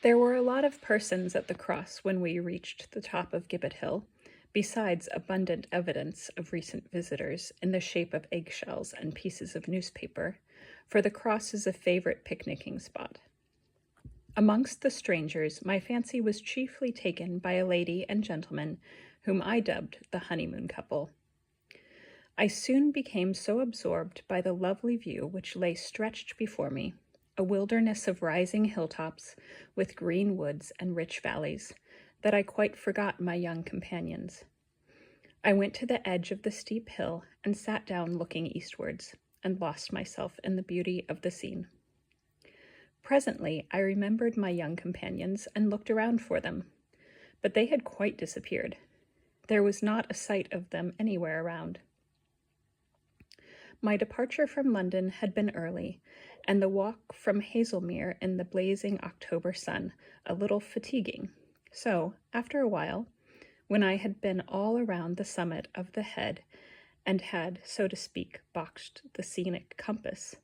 There were a lot of persons at the cross when we reached the top of Gibbet Hill, besides abundant evidence of recent visitors in the shape of eggshells and pieces of newspaper, for the cross is a favorite picnicking spot. Amongst the strangers, my fancy was chiefly taken by a lady and gentleman whom I dubbed the honeymoon couple. I soon became so absorbed by the lovely view which lay stretched before me, a wilderness of rising hilltops with green woods and rich valleys, that I quite forgot my young companions. I went to the edge of the steep hill and sat down looking eastwards, and lost myself in the beauty of the scene. Presently I remembered my young companions and looked around for them, but they had quite disappeared. There was not a sight of them anywhere around. My departure from London had been early, and the walk from Hazelmere in the blazing October sun a little fatiguing. So, after a while, when I had been all around the summit of the head and had, so to speak, boxed the scenic compass,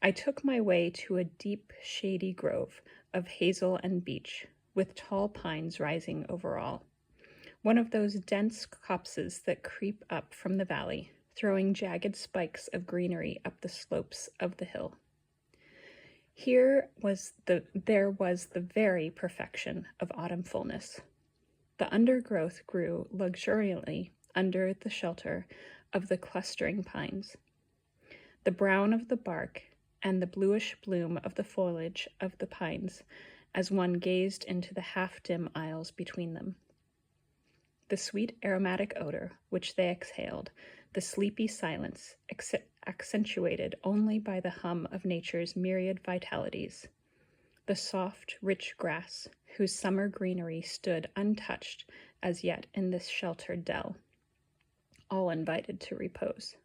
I took my way to a deep, shady grove of hazel and beech, with tall pines rising over all, one of those dense copses that creep up from the valley, throwing jagged spikes of greenery up the slopes of the hill. There was the very perfection of autumn fullness. The undergrowth grew luxuriantly under the shelter of the clustering pines. The brown of the bark and the bluish bloom of the foliage of the pines as one gazed into the half-dim aisles between them. The sweet aromatic odor which they exhaled, the sleepy silence accentuated only by the hum of nature's myriad vitalities, the soft, rich grass whose summer greenery stood untouched as yet in this sheltered dell, all invited to repose.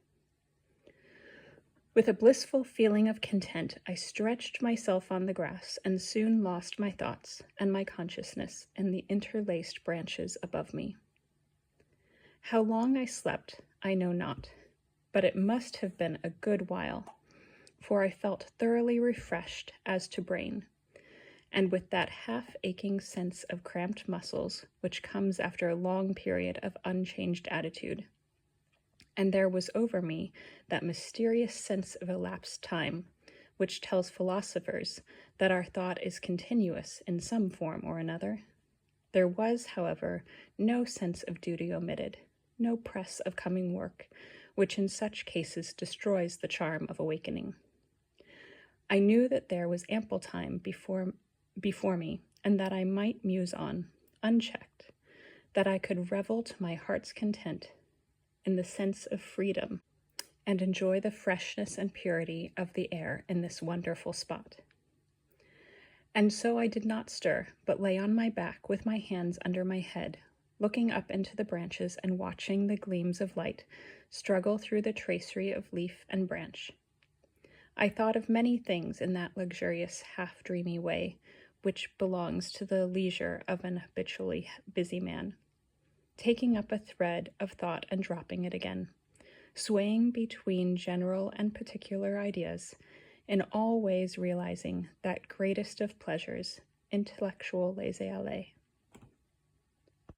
With a blissful feeling of content, I stretched myself on the grass and soon lost my thoughts and my consciousness in the interlaced branches above me. How long I slept, I know not, but it must have been a good while, for I felt thoroughly refreshed as to brain, and with that half-aching sense of cramped muscles which comes after a long period of unchanged attitude. And there was over me that mysterious sense of elapsed time, which tells philosophers that our thought is continuous in some form or another. There was, however, no sense of duty omitted, no press of coming work, which in such cases destroys the charm of awakening. I knew that there was ample time before me, and that I might muse on, unchecked, that I could revel to my heart's content in the sense of freedom, and enjoy the freshness and purity of the air in this wonderful spot. And so I did not stir, but lay on my back with my hands under my head, looking up into the branches and watching the gleams of light struggle through the tracery of leaf and branch. I thought of many things in that luxurious, half-dreamy way which belongs to the leisure of an habitually busy man, taking up a thread of thought and dropping it again, swaying between general and particular ideas, in all ways realizing that greatest of pleasures, intellectual laissez-aller.